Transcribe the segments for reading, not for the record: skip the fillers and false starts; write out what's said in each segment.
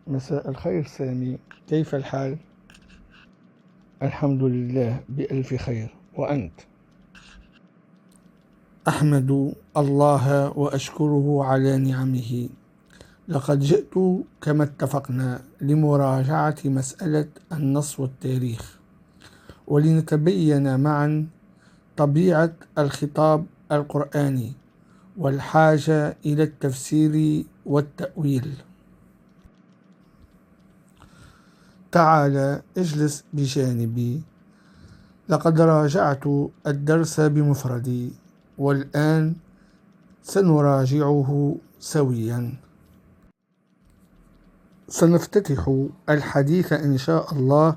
مساء الخير سامي، كيف الحال؟ الحمد لله بألف خير، وأنت؟ أحمد الله وأشكره على نعمه. لقد جئت كما اتفقنا لمراجعة مسألة النص والتاريخ، ولنتبين معا طبيعة الخطاب القرآني والحاجة إلى التفسير والتأويل. تعال اجلس بجانبي. لقد راجعت الدرس بمفردي، والآن سنراجعه سويا. سنفتتح الحديث إن شاء الله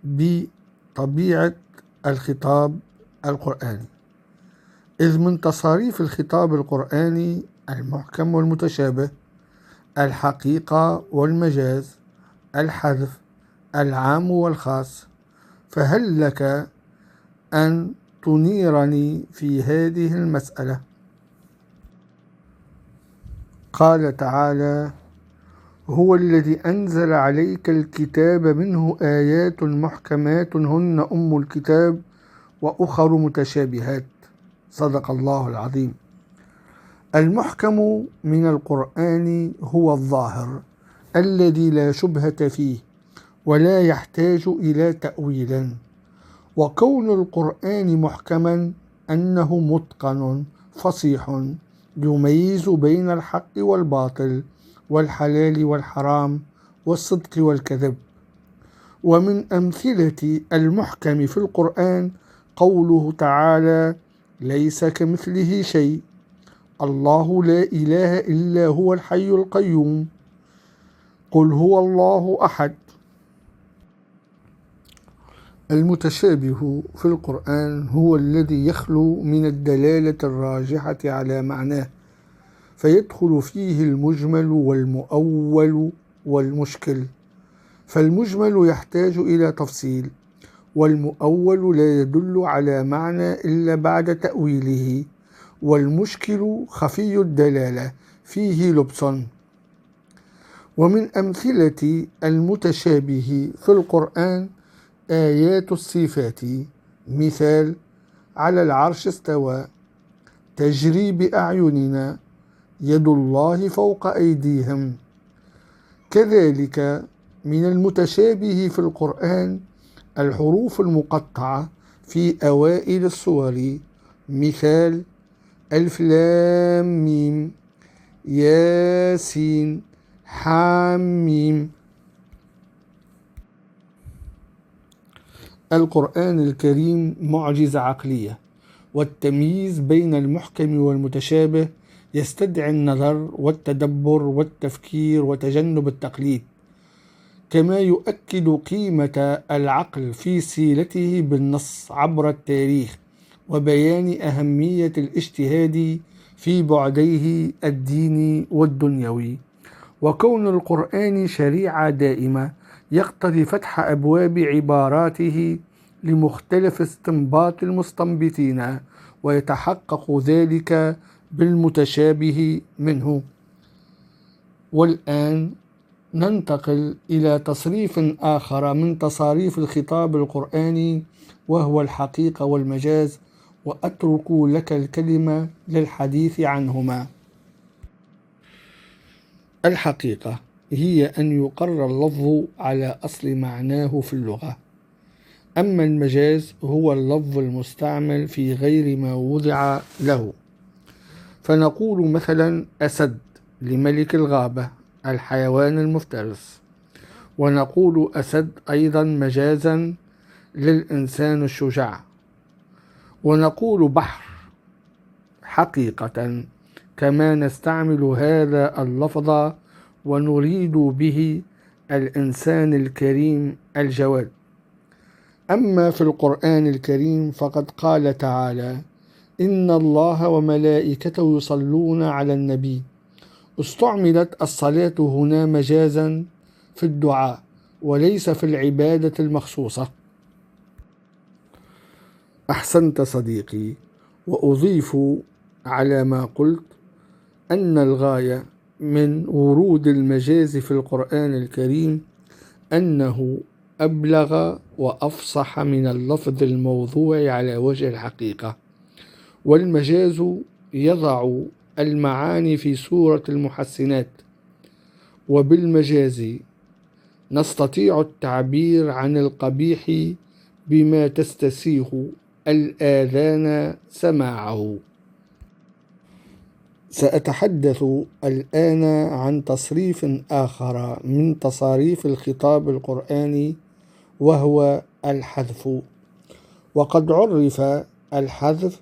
بطبيعة الخطاب القرآني، إذ من تصاريف الخطاب القرآني المحكم والمتشابه، الحقيقة والمجاز، الحذف، العام والخاص. فهل لك أن تنيرني في هذه المسألة؟ قال تعالى: هو الذي أنزل عليك الكتاب منه آيات محكمات هن أم الكتاب وأخر متشابهات. صدق الله العظيم. المحكم من القرآن هو الظاهر الذي لا شبهة فيه ولا يحتاج إلى تأويل. وكون القرآن محكما أنه متقن فصيح يميز بين الحق والباطل والحلال والحرام والصدق والكذب. ومن أمثلة المحكم في القرآن قوله تعالى: ليس كمثله شيء، الله لا إله إلا هو الحي القيوم، قل هو الله أحد. المتشابه في القرآن هو الذي يخلو من الدلالة الراجحة على معناه، فيدخل فيه المجمل والمؤول والمشكل. فالمجمل يحتاج إلى تفصيل، والمؤول لا يدل على معنى إلا بعد تأويله، والمشكل خفي الدلالة فيه لبس. ومن أمثلة المتشابه في القرآن آيات الصفات، مثال: على العرش استوى، تجري بأعيننا، يد الله فوق أيديهم. كذلك من المتشابه في القرآن الحروف المقطعة في أوائل السور، مثال: ألف لام ميم، ياسين، حام ميم. القرآن الكريم معجزة عقلية، والتمييز بين المحكم والمتشابه يستدعي النظر والتدبر والتفكير وتجنب التقليد، كما يؤكد قيمة العقل في صلته بالنص عبر التاريخ وبيان أهمية الاجتهاد في بعديه الديني والدنيوي. وكون القرآن شريعة دائمة يقتضي فتح أبواب عباراته لمختلف استنباط المستنبطين، ويتحقق ذلك بالمتشابه منه. والآن ننتقل إلى تصريف آخر من تصاريف الخطاب القرآني، وهو الحقيقة والمجاز، وأترك لك الكلمة للحديث عنهما. الحقيقة هي أن يقر اللفظ على أصل معناه في اللغة، أما المجاز هو اللفظ المستعمل في غير ما وضع له. فنقول مثلا أسد لملك الغابة الحيوان المفترس، ونقول أسد أيضا مجازا للإنسان الشجاع. ونقول بحر حقيقة، كما نستعمل هذا اللفظ ونريد به الإنسان الكريم الجواد. أما في القرآن الكريم فقد قال تعالى: إن الله وملائكته يصلون على النبي. استعملت الصلاة هنا مجازا في الدعاء وليس في العبادة المخصوصة. أحسنت صديقي. وأضيف على ما قلت أن الغاية من ورود المجاز في القرآن الكريم أنه أبلغ وأفصح من اللفظ الموضوع على وجه الحقيقة، والمجاز يضع المعاني في صورة المحسنات، وبالمجاز نستطيع التعبير عن القبيح بما تستسيغ الآذان سماعه. سأتحدث الآن عن تصريف آخر من تصاريف الخطاب القرآني، وهو الحذف. وقد عرف الحذف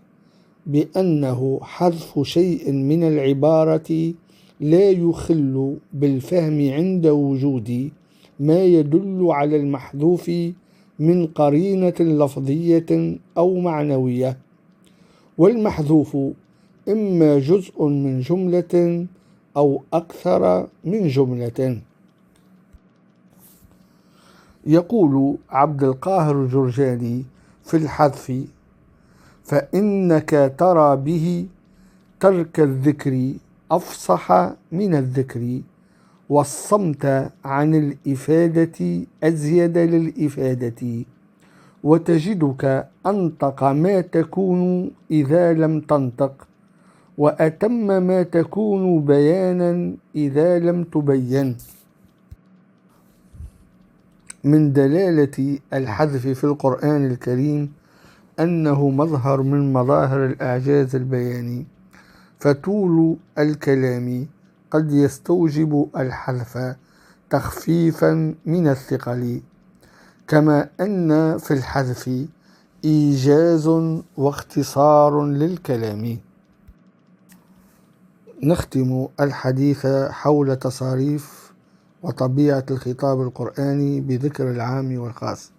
بأنه حذف شيء من العبارة لا يخل بالفهم عند وجود ما يدل على المحذوف من قرينة لفظية أو معنوية. والمحذوف إما جزء من جملة أو أكثر من جملة. يقول عبد القاهر الجرجاني في الحذف: فإنك ترى به ترك الذكر أفصح من الذكر، والصمت عن الإفادة أزيد للإفادة، وتجدك أنطق ما تكون إذا لم تنطق، وأتم ما تكون بيانا إذا لم تبين. من دلالة الحذف في القرآن الكريم أنه مظهر من مظاهر الإعجاز البياني، فطول الكلام قد يستوجب الحذف تخفيفا من الثقل، كما أن في الحذف إيجاز واختصار للكلام. نختم الحديث حول تصاريف وطبيعة الخطاب القرآني بذكر العام والخاص.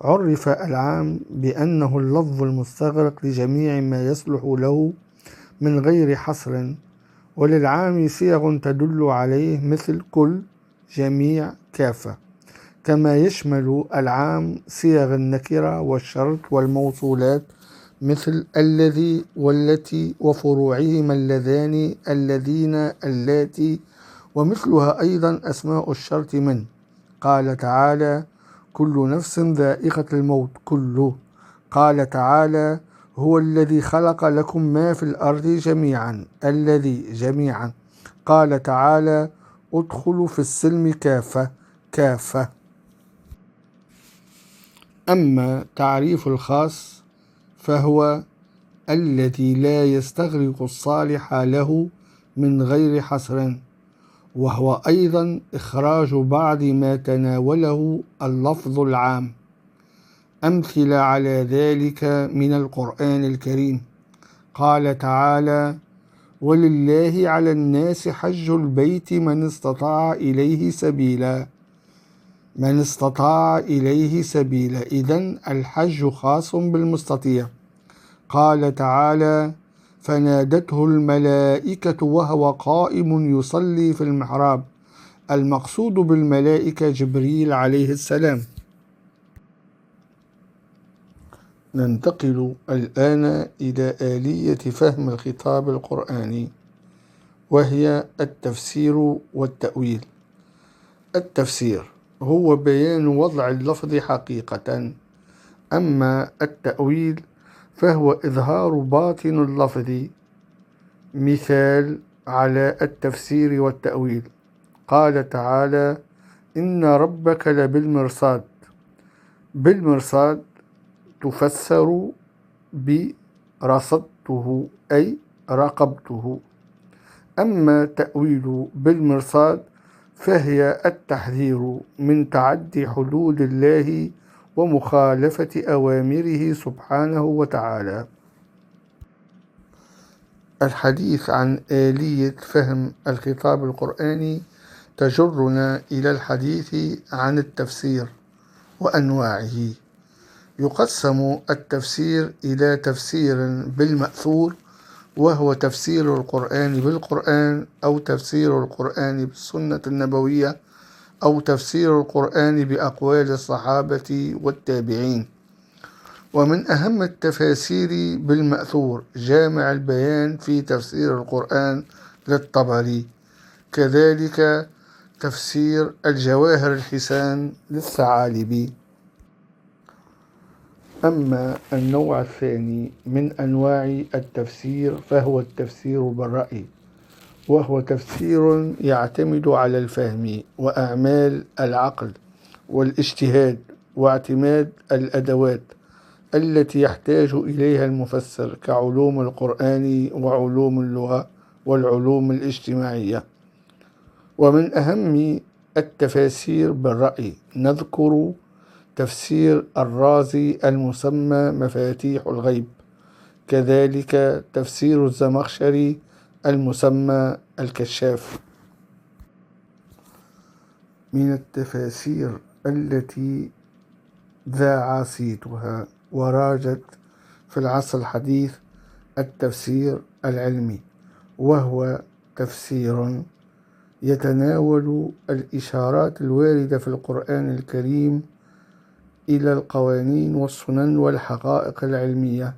عرف العام بأنه اللفظ المستغرق لجميع ما يصلح له من غير حصر، وللعام صيغ تدل عليه مثل كل، جميع، كافة، كما يشمل العام صيغ النكرة والشرط والموصولات مثل الذي والتي وفروعهما اللذان اللذين اللاتي، ومثلها أيضا أسماء الشرط من قال تعالى: كل نفس ذائقة الموت كله. قال تعالى: هو الذي خلق لكم ما في الأرض جميعا الذي جميعا. قال تعالى: ادخلوا في السلم كافة كافة. أما تعريف الخاص فهو الذي لا يستغرق الصالح له من غير حصر، وهو أيضا إخراج بعض ما تناوله اللفظ العام. أمثلة على ذلك من القرآن الكريم: قال تعالى: ولله على الناس حج البيت من استطاع إليه سبيلا. من استطاع إليه سبيلا، إذن الحج خاص بالمستطيع. قال تعالى: فنادته الملائكة وهو قائم يصلي في المحراب. المقصود بالملائكة جبريل عليه السلام. ننتقل الآن إلى آلية فهم الخطاب القرآني، وهي التفسير والتأويل. التفسير هو بيان وضع اللفظ حقيقة، أما التأويل فهو إظهار باطن اللفظ. مثال على التفسير والتأويل: قال تعالى: إن ربك لبالمرصاد. بالمرصاد تفسر برصدته أي راقبته. أما تأويل بالمرصاد فهي التحذير من تعدي حدود الله ومخالفة أوامره سبحانه وتعالى. الحديث عن آلية فهم الخطاب القرآني تجرنا إلى الحديث عن التفسير وأنواعه. يقسم التفسير إلى تفسير بالمأثور، وهو تفسير القرآن بالقرآن، أو تفسير القرآن بالسنة النبوية، أو تفسير القرآن بأقوال الصحابة والتابعين. ومن أهم التفاسير بالمأثور جامع البيان في تفسير القرآن للطبري، كذلك تفسير الجواهر الحسان للثعالبي. أما النوع الثاني من أنواع التفسير فهو التفسير بالرأي، وهو تفسير يعتمد على الفهم وأعمال العقل والاجتهاد واعتماد الأدوات التي يحتاج إليها المفسر كعلوم القرآن وعلوم اللغة والعلوم الاجتماعية. ومن أهم التفاسير بالرأي نذكر تفسير الرازي المسمى مفاتيح الغيب، كذلك تفسير الزمخشري المسمى الكشاف. من التفاسير التي ذاع صيتها وراجت في العصر الحديث التفسير العلمي، وهو تفسير يتناول الإشارات الواردة في القرآن الكريم إلى القوانين والسنن والحقائق العلمية.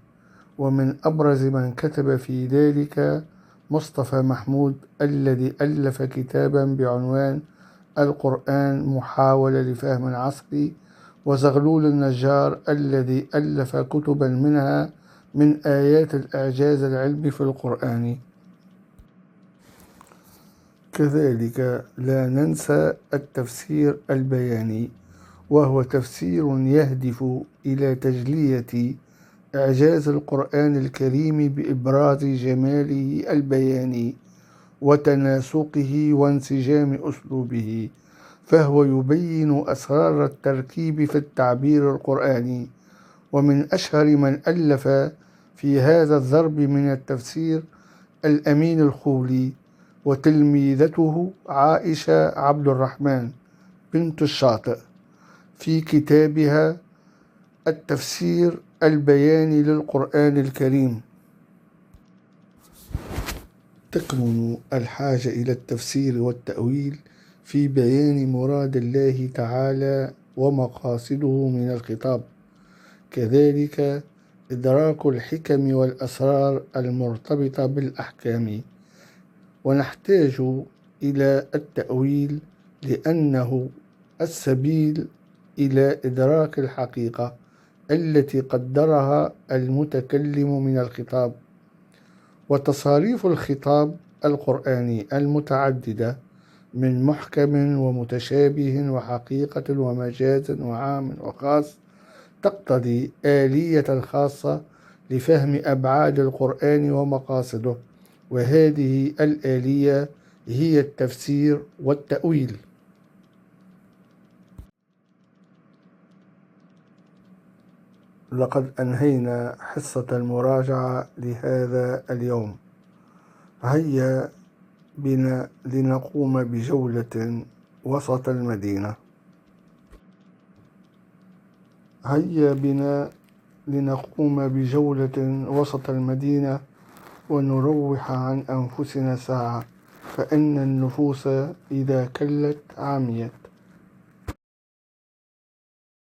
ومن أبرز من كتب في ذلك مصطفى محمود الذي ألف كتابا بعنوان القرآن محاولة لفهم العصر، وزغلول النجار الذي ألف كتبا منها من آيات الإعجاز العلمي في القرآن. كذلك لا ننسى التفسير البياني، وهو تفسير يهدف إلى تجلية إعجاز القرآن الكريم بإبراز جماله البياني وتناسقه وانسجام أسلوبه، فهو يبين أسرار التركيب في التعبير القرآني. ومن أشهر من ألف في هذا الضرب من التفسير الأمين الخولي، وتلميذته عائشة عبد الرحمن بنت الشاطئ في كتابها التفسير البياني للقرآن الكريم. تكمن الحاجة إلى التفسير والتأويل في بيان مراد الله تعالى ومقاصده من الخطاب، كذلك إدراك الحكم والأسرار المرتبطة بالأحكام. ونحتاج إلى التأويل لأنه السبيل إلى إدراك الحقيقة التي قدرها المتكلم من الخطاب. وتصاريف الخطاب القرآني المتعددة من محكم ومتشابه وحقيقة ومجاز وعام وخاص تقتضي آلية خاصة لفهم أبعاد القرآن ومقاصده، وهذه الآلية هي التفسير والتأويل. لقد أنهينا حصة المراجعة لهذا اليوم. هيا بنا لنقوم بجولة وسط المدينة. هيا بنا لنقوم بجولة وسط المدينة ونروح عن أنفسنا ساعة، فإن النفوس إذا كلت عميت.